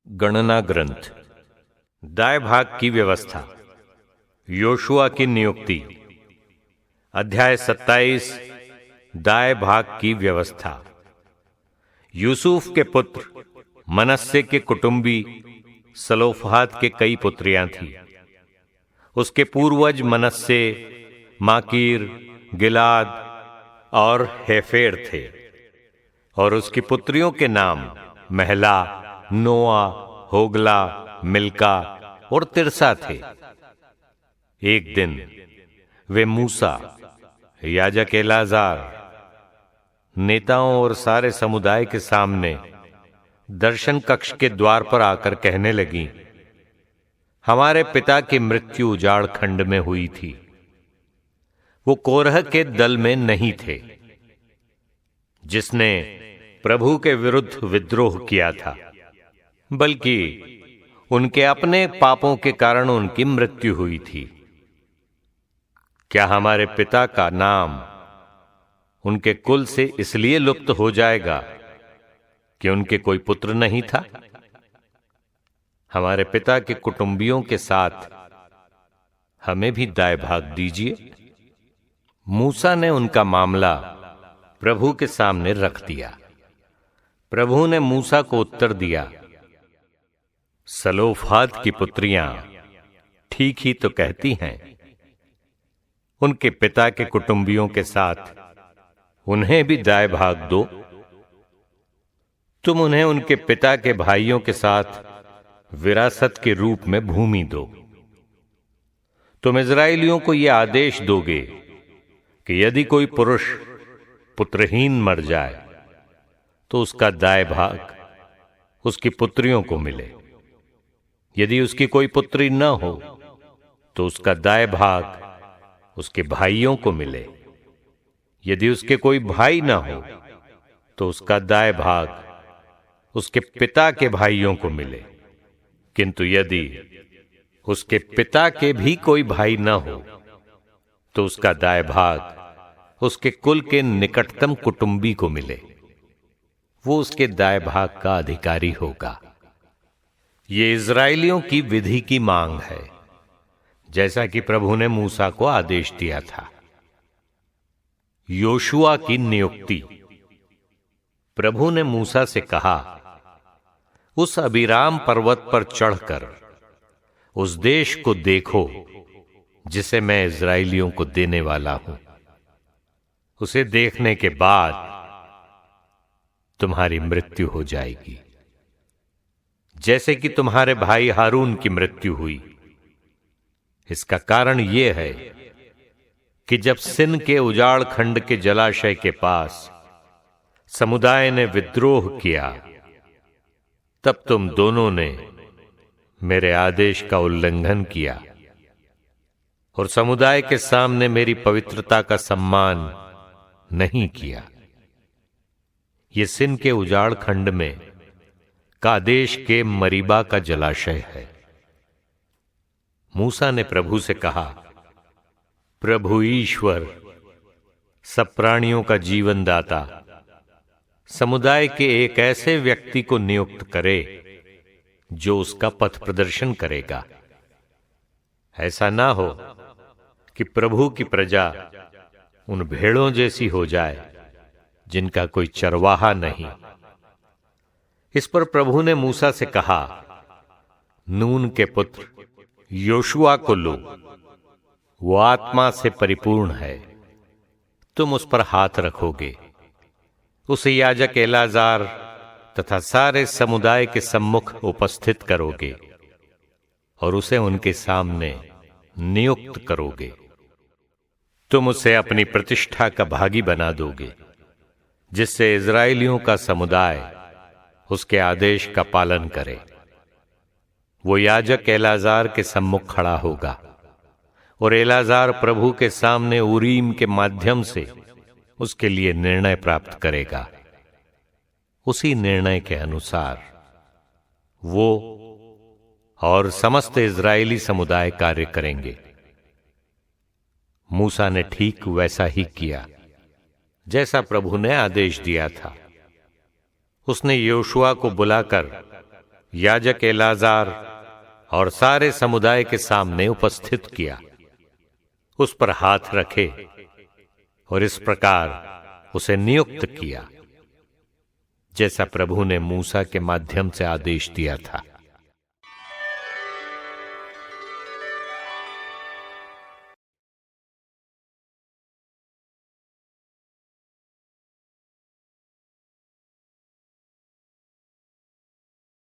गणना ग्रंथ, दाय भाग की व्यवस्था, योशुआ की नियुक्ति। अध्याय 27, दाय भाग की व्यवस्था। यूसुफ के पुत्र मनश्शे के कुटुंबी सलोफहाद के कई पुत्रियां थीं। उसके पूर्वज मनश्शे, माकीर, गिलाद और हेफेर थे, और उसकी पुत्रियों के नाम महला, नोआ, होगला, मिल्का और तिरसा थे। एक दिन वे मूसा, याजक एलाजार, नेताओं और सारे समुदाय के सामने दर्शन कक्ष के द्वार पर आकर कहने लगी, हमारे पिता की मृत्यु उजाड़ खंड में हुई थी। वो कोरह के दल में नहीं थे, जिसने प्रभु के विरुद्ध विद्रोह किया था, बल्कि उनके अपने पापों के कारण उनकी मृत्यु हुई थी। क्या हमारे पिता का नाम उनके कुल से इसलिए लुप्त हो जाएगा कि उनके कोई पुत्र नहीं था? हमारे पिता के कुटुंबियों के साथ हमें भी दाय भाग दीजिए। मूसा ने उनका मामला प्रभु के सामने रख दिया। प्रभु ने मूसा को उत्तर दिया, सलोफहाद की पुत्रियां ठीक ही तो कहती हैं। उनके पिता के कुटुंबियों के साथ उन्हें भी दाय भाग दो। तुम उन्हें उनके पिता के भाइयों के साथ विरासत के रूप में भूमि दो। तुम इस्राएलियों को यह आदेश दोगे कि यदि कोई पुरुष पुत्रहीन मर जाए तो उसका दाय भाग उसकी पुत्रियों को मिले। यदि उसकी कोई पुत्री न हो तो उसका दाय भाग उसके भाइयों को मिले। यदि उसके कोई भाई न हो तो उसका दाय भाग उसके पिता के भाइयों को मिले। किंतु यदि उसके पिता के भी कोई भाई न हो तो उसका दाय भाग उसके कुल के निकटतम कुटुंबी को मिले। वो उसके दाय भाग का अधिकारी होगा। ये इस्राएलियों की विधि की मांग है, जैसा कि प्रभु ने मूसा को आदेश दिया था। योशुआ की नियुक्ति। प्रभु ने मूसा से कहा, उस अबीराम पर्वत पर चढ़कर उस देश को देखो जिसे मैं इस्राएलियों को देने वाला हूं। उसे देखने के बाद तुम्हारी मृत्यु हो जाएगी, जैसे कि तुम्हारे भाई हारून की मृत्यु हुई। इसका कारण यह है कि जब सिन के उजाड़ खंड के जलाशय के पास समुदाय ने विद्रोह किया, तब तुम दोनों ने मेरे आदेश का उल्लंघन किया और समुदाय के सामने मेरी पवित्रता का सम्मान नहीं किया। यह सिन के उजाड़ खंड में कादेश के मरीबा का जलाशय है। मूसा ने प्रभु से कहा, प्रभु ईश्वर, सब प्राणियों का जीवन दाता, समुदाय के एक ऐसे व्यक्ति को नियुक्त करे जो उसका पथ प्रदर्शन करेगा। ऐसा ना हो कि प्रभु की प्रजा उन भेड़ों जैसी हो जाए जिनका कोई चरवाहा नहीं। इस पर प्रभु ने मूसा से कहा, नून के पुत्र योशुआ को लो, वो आत्मा से परिपूर्ण है। तुम उस पर हाथ रखोगे, उसे याजक एलाजार तथा सारे समुदाय के सम्मुख उपस्थित करोगे और उसे उनके सामने नियुक्त करोगे। तुम उसे अपनी प्रतिष्ठा का भागी बना दोगे, जिससे इस्राएलियों का समुदाय उसके आदेश का पालन करे। वो याजक एलाजार के सम्मुख खड़ा होगा और एलाजार प्रभु के सामने उरीम के माध्यम से उसके लिए निर्णय प्राप्त करेगा। उसी निर्णय के अनुसार वो और समस्त इस्राएली समुदाय कार्य करेंगे। मूसा ने ठीक वैसा ही किया जैसा प्रभु ने आदेश दिया था। उसने योशुआ को बुलाकर याजक एलाजार और सारे समुदाय के सामने उपस्थित किया, उस पर हाथ रखे और इस प्रकार उसे नियुक्त किया जैसा प्रभु ने मूसा के माध्यम से आदेश दिया था।